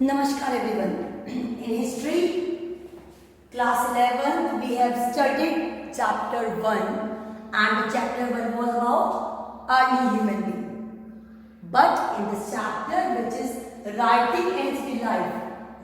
Namaskar everyone. In history class 11 we have studied chapter 1 and the chapter 1 was about early human being. But in this chapter which is writing and city life,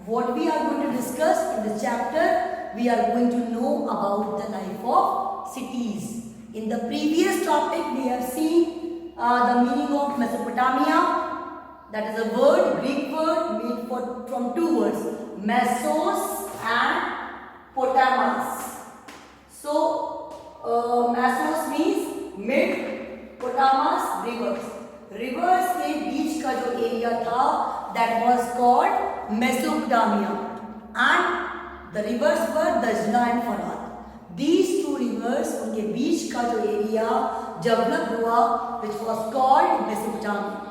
what we are going to discuss in this chapter, we are going to know about the life of cities. In the previous topic we have seen the meaning of Mesopotamia. That is a word, Greek word made from two words, Mesos and Potamus. So, Mesos means mid, Potamus rivers. Rivers के बीच का जो area था, that was called Mesopotamia, and the rivers were Dajla and Farat. These two rivers, उनके बीच का जो area develop हुआ, which was called Mesopotamia.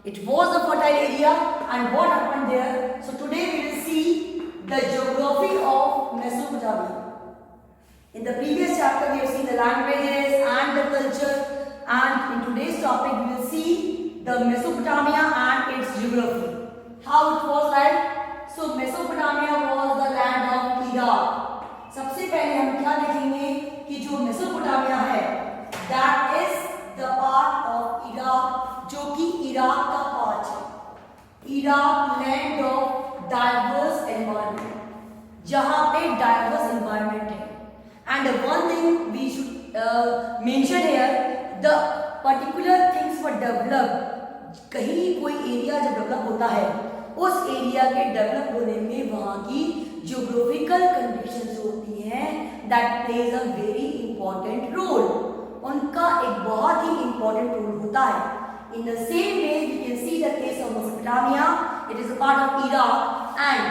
It was a fertile area, and what happened there? So today we will see the geography of Mesopotamia. In the previous chapter we have seen the languages and the culture, and in today's topic we will see the Mesopotamia and its geography. How it was like? So Mesopotamia was the land of Iraq. सबसे पहले हम क्या देखेंगे कि जो Mesopotamia है, that is the part of Iraq, जो कि इराक का पार्ट है. Iraq land of diverse environment, जहां पे डाइवर्स एनवायरमेंट है. And one thing we should mention here, the particular things were develop. कहीं कोई एरिया जब डेवलप होता है, उस एरिया के डेवलप होने में वहां की जियोग्राफिकल कंडीशंस होती हैं, that plays a very important role. उनका एक बहुत ही इंपॉर्टेंट रोल होता है. In the same way, we can see the case of Mesopotamia. It is a part of Iraq and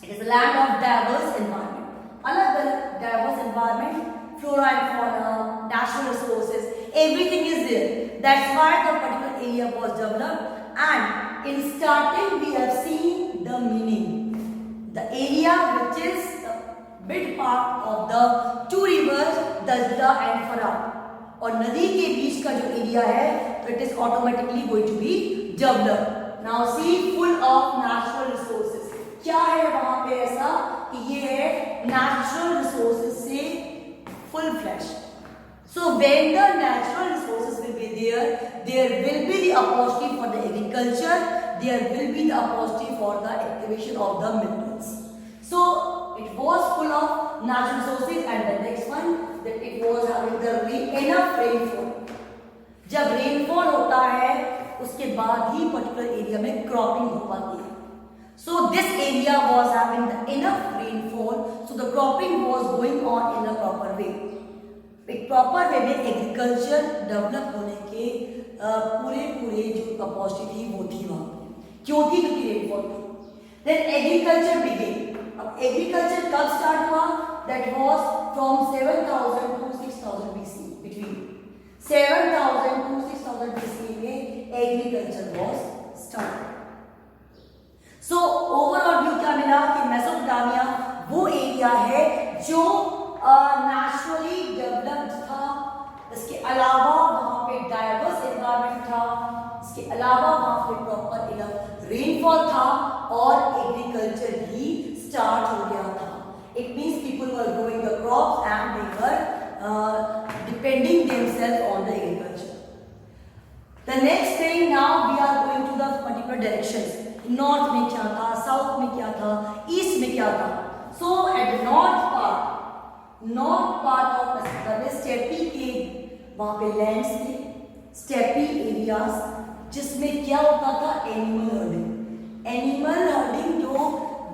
it is a land of diverse environment. Alag-alag diverse environment, flora and fauna, natural resources, everything is there. That's why the particular area was developed. And in starting, we have seen the meaning. The area which is the mid part of the two rivers, Dajla and Farat. और नदी के बीच का जो area है, तो it is automatically going to be developed. Now see full of natural resources. क्या है वहां पे ऐसा कि ये है नेचुरल रिसोर्सेज से full flash. So when the natural resources will be there will be the opportunity for the agriculture, there will be the opportunity for the activation of the minerals. So it was full of natural resources, and the next one that it was having the enough rainfall. जब rainfall होता है उसके बाद ही particular area में cropping हो पाती है. So this area was having the enough rainfall, so the cropping was going on in a proper way. एक प्रॉपर वे में एग्रीकल्चर डेवलप होने के पूरे जो अपॉर्चुनिटी वो थी वहां पे. क्यों थी? क्योंकि रेनफॉल थी. Then agriculture began. अब एग्रीकल्चर कब स्टार्ट हुआ? That was from 7000 to 6000 BC. Between 7000 to 6000 BC में agriculture was start. So overall view क्या मिला कि मेसोपोटामिया वो एरिया है जो नेचुरली डेवलप्ड था. इसके अलावा वहां पे डाइवर्स एनवायरनमेंट था. इसके अलावा वहां पे प्रॉपर इनफ रेनफॉल था और एग्रीकल्चर भी स्टार्ट हो गया था. It means people were growing the crops and they were depending themselves on the agriculture. The next thing, now we are going to the particular directions. North में क्या था, south में क्या था, ईस्ट में क्या था. So at north part of Mesopotamia steppe के वहां पे लैंड्स थे, स्टेपी एरियाज, जिसमें क्या होता था? Animal herding. एनिमल हर्डिंग जो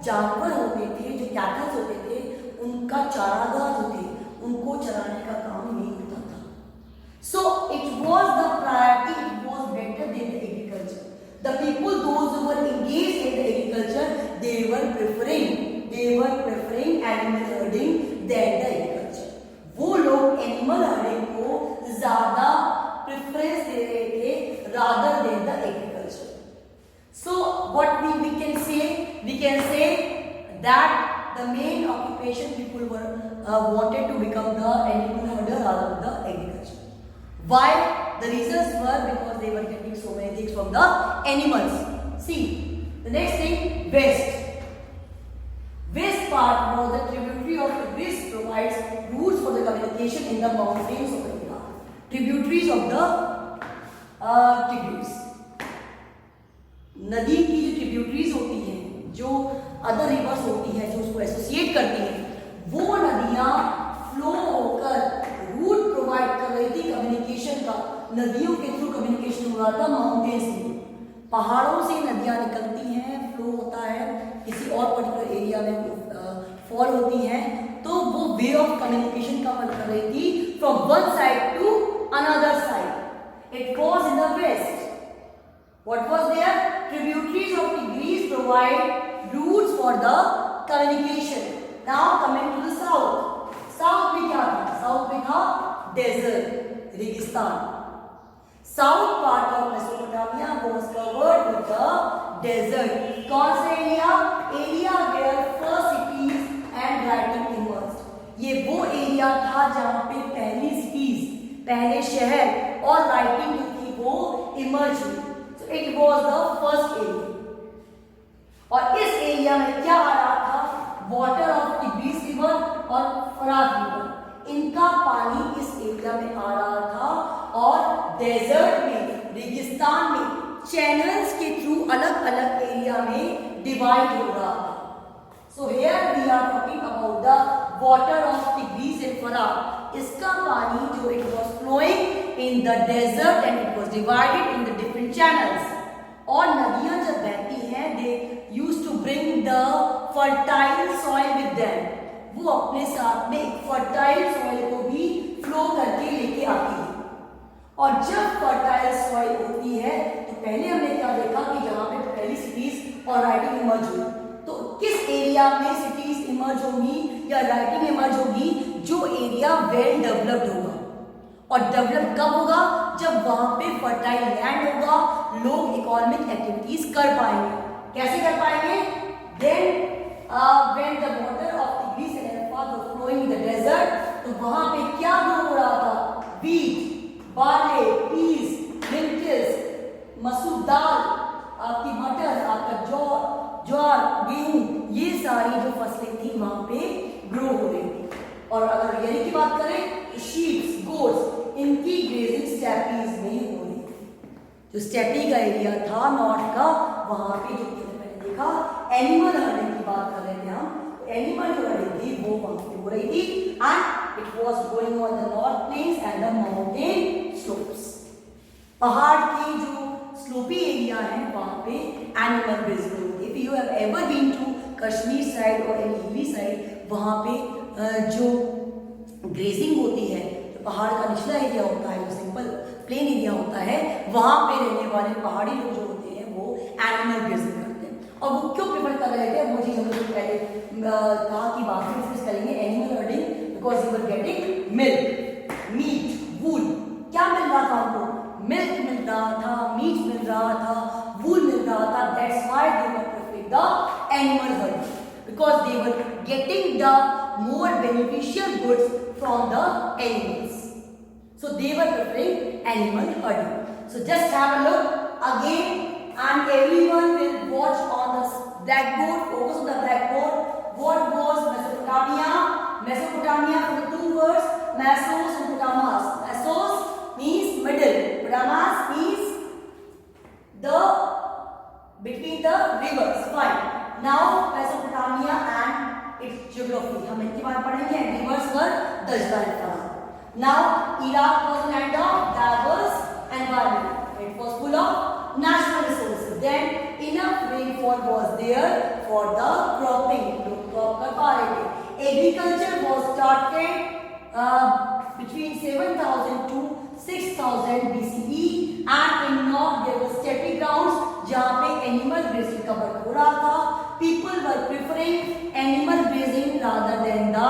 जानवर होते थे, जो कैटल्स होते थे, उनका चारागाह जो थे, उनको चराने का काम नहीं होता था. So it was the priority, it was better than the agriculture. The people those who were engaged in the agriculture, they were preferring animal herding than the agriculture. वो लोग एनिमल हर्डिंग को ज्यादा प्रेफरेंस दे रहे थे rather than the agriculture. So what we can say that the main occupation people were wanted to become the animal herder rather than the agriculture. Why? The reasons were because they were getting so many things from the animals. See, The next thing, west. West part was the tributary of Tigris, provides routes for the communication in the mountains of India. Tributaries of the Tigris. नदी की जो tributaries होती हैं, जो other rivers होती हैं, जो उसको एसोसिएट करती हैं, वो नदियां फ्लो होकर रूट प्रोवाइड कर रही थी कम्युनिकेशन का. नदियों के थ्रू कम्युनिकेशन हो रहा था माउंटेन्स में. पहाड़ों से नदियां निकलती हैं, फ्लो होता है, किसी और पर्टिकुलर एरिया में फॉल होती हैं, तो वो वे ऑफ कम्युनिकेशन का वर्क कर रही थी from one side to another side. It was in the west. What was there? Tributaries of Tigris provide routes for the communication. Now coming to the south. South में क्या था? South में था desert, रेगिस्तान. South part of Mesopotamia was covered with the desert. कौन सा area? Area where first cities and writing emerged. ये वो एरिया था जहाँ पे पहली cities, पहले शहर और राइटिंग जो थी वो इमर्ज हुई. It was the first area. और इस एरिया में क्या आ रहा था? वाटर ऑफ टिग्रिस रिवर और फरात रिवर. इनका पानी इस एरिया में आ रहा था और डेजर्ट में, रेगिस्तान में चैनल्स के थ्रू अलग अलग एरिया में डिवाइड हो रहा था. So here we are talking about the water of Tigris and फरात. इसका पानी जो it was flowing in the desert and it was divided in the different channels. और नदियां जब बहती हैं, they used to bring the fertile soil with them. वो अपने साथ में एक fertile soil को भी flow करके लेके आती है. और जब fertile soil होती है, तो पहले हमने क्या देखा कि जहाँ पे पहली cities और writing इमर्ज हुई, तो किस एरिया में cities इमर्ज होगी या writing इमर्ज होगी? जो एरिया वेल डेवलप्ड होगा. और डेवलप कब होगा? जब वहां पे फर्टाइल लैंड होगा, लोग इकोनॉमिक एक्टिविटीज कर पाएंगे. कैसे कर पाएंगे? Then when the water of Tigris and Euphrates was flowing in the desert, तो वहां पे क्या ग्रो हो रहा था? व्हीट, बार्ले, पीस, लेंटिल्स, मसूर दाल, आपकी मटर, आपका ज्वार, गेहूं, ये सारी जो फसलें थी वहां पे ग्रो हो रही थी. और अगर रियली की बात करें तो शीप्स, गोट्स, इनकी ग्रेजिंग स्टेपीज में हो रही थी. जो स्टेपी का एरिया था नॉर्थ का, वहां पे जो मैंने देखा एनिमल हर्डिंग की बात कर रहे थे हम. एनिमल जो हर्डिंग थी वो वहां पे हो रही थी and it was going on the north plains and the mountain slopes. पहाड़ के जो स्लोपी एरिया है वहां पे एनिमल ग्रेजिंग होती है. If you have ever been to Kashmir side और एनी हिली साइड, वहां पे जो ग्रेजिंग होती है, जो पहाड़ का निचला एरिया होता है, जो सिंपल प्लेन एरिया होता है, वहां पे रहने वाले पहाड़ी लोग जो होते हैं वो एनिमल ग्रेजिंग करते हैं. और वो क्यों प्रेफर कर रहे थे? वो चीज हम लोग पहले कहा कि बाद में डिस्कस करेंगे. Animal herding because you were getting milk, meat, wool. क्या मिल रहा था हमको? मिल्क मिल रहा था, मीट मिल रहा था, वूल मिल रहा था. That's why they were preferring the animal herding, because they were getting the more beneficial goods from the animals. So they were preferring animal herding. So just have a look again and everyone will watch on the blackboard. Focus on the blackboard. What was Mesopotamia? Mesopotamia from the two words Mesos and Potamus. Mesos means middle. Potamus means the between the rivers. Fine. Now Mesopotamia and its geography. हम इनके बारे में पढ़ेंगे. Rivers were Dajla and Farah. Now Iraq was a land of diverse environment. It was full of natural resources. Then enough rainfall was there for the cropping. लोग crop कर पा रहे थे. Agriculture was started between 7000 to 6000 BCE and in north there were steppe grounds जहाँ पे animal grazing का work हो रहा था. People were preferring animal grazing rather than the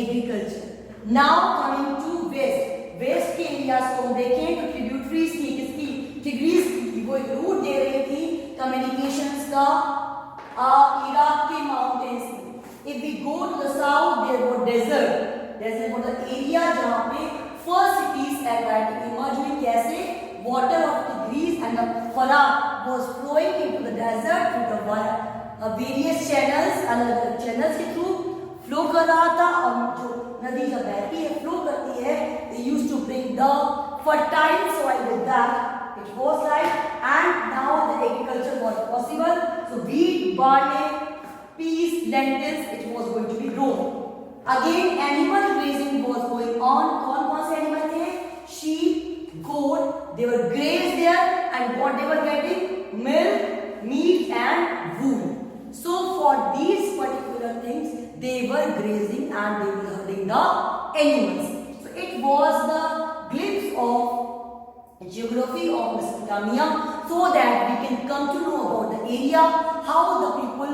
agriculture. Now coming to west. West के एरियाज को हम देखें तो ट्रिब्यूटरीज की किसकी? टिग्रिस की. वो एक रूट दे रही थी कम्युनिकेशंस का इराक के माउंटेन्स में. If we go to the south, there was desert. Desert was the area जहाँ पे first cities and writing emerged. कैसे? Water of Tigris and the Farah was flowing into the desert through the various channels, अलग अलग channels के through flow कर रहा था। और जो नदी जब बहती है, फ्लो करती है, they used to bring the fertile soil with that, it was like, and now the agriculture was possible, so wheat, barley, peas, lentils, it was going to be grown. Again animal grazing was going on. कौन से animal थे? Sheep, goat, they were grazed there, and what they were getting? Milk, meat and wool. So for these particular things they were grazing and they were herding the animals. So it was the glimpse of geography of Mesopotamia, so that we can come to know about the area, how the people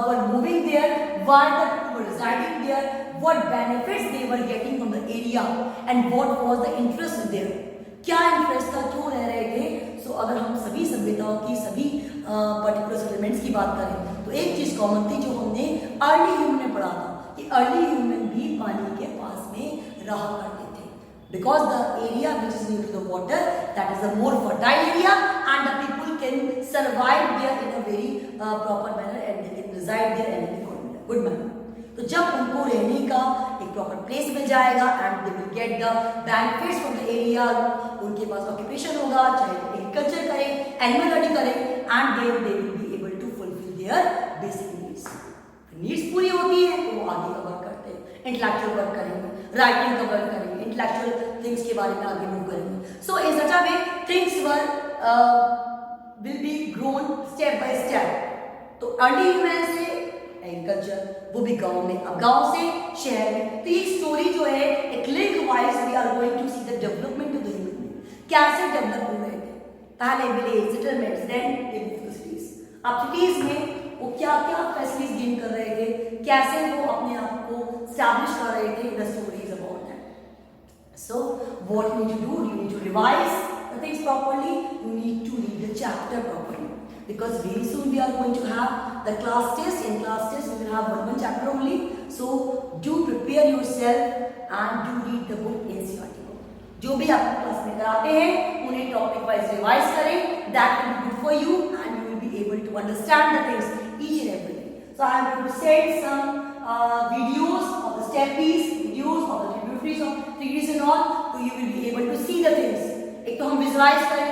were moving there, why the people were residing there, what benefits they were getting from the area, and what was the interest there. क्या interest था, क्यों रह रहे थे। सो अगर हम सभी सभ्यताओं की सभी पर्टिकुलर सेटलमेंट्स की बात करें तो एक चीज कॉमन थी जो हमने अर्ली ह्यूमन में पढ़ा था कि अर्ली ह्यूमन भी पानी के पास में रहा करते थे, because the area which is near to the water that is the more fertile area and the people can survive there in a very proper manner and they can reside there in a good manner. तो जब उनको रहने का एक proper place मिल जाएगा and they will get the benefits from the area, उनके पास ऑक्यूपेशन होगा, चाहे एग्रीकल्चर करें, एनिमल हर्डिंग करें, and they will be able to fulfil their basic needs. Needs पूरी होती है तो वो आगे का वर्क करते हैं, इंटेलेक्चुअल वर्क करेंगे, राइटिंग का वर्क करेंगे, इंटेलेक्चुअल थिंग्स के बारे में आगे मूव करेंगे। So in such a way things were will be grown step by step. तो अर्ली ह्यूमन से एग्रीकल्चर, वो भी गांव में, अब गांव से शहर में। तो ये स्टोरी जो है एक link wise we are going to see the development of the human being, कैसे डेवलप हो रहे थे। पहले village settlements, then they move to cities. अब सिटीज में वो क्या क्या फैसिलिटीज गेन कर रहे थे, कैसे वो अपने आप को एस्टैब्लिश कर रहे थे, the stories about that. So what you need to do, you need to revise the things properly, you need to read the chapter properly, because very soon we are going to have the class test. In class test we will have one chapter only, so do prepare yourself and do read the book NCERT book. जो भी आपको class में कराते हैं उन्हें topic wise revise करें, that will be good for you and you will be able to understand the things each and every day. So I am going to send some videos of the steppies, videos of the tributaries of Tigris and all, so you will be able to see the things. एक तो हम visualise करें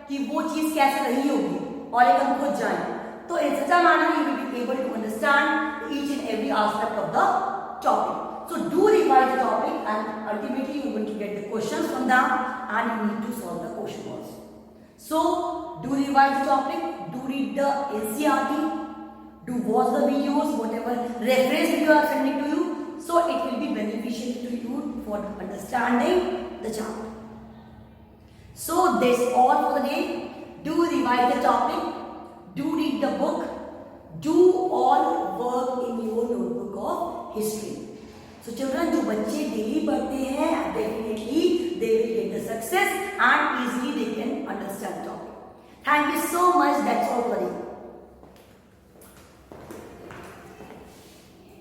कि वो चीज कैसे रही होगी और एक हम खुद जाएं, तो in such a manner you will be able to understand each and every aspect of the topic. So do revise the topic and ultimately you are going to get the questions from them and you need to solve the question also. So do revise the topic, do read the NCERT, do watch the videos, whatever reference video I are sending to you, so it will be beneficial to you for understanding the chapter. So that's all for the day. Do revise the topic, do read the book, do all work in your notebook of history. So children, जो बच्चे daily पढ़ते हैं definitely they will get the success and easily they can understand the topic. Thank you so much. That's all for you.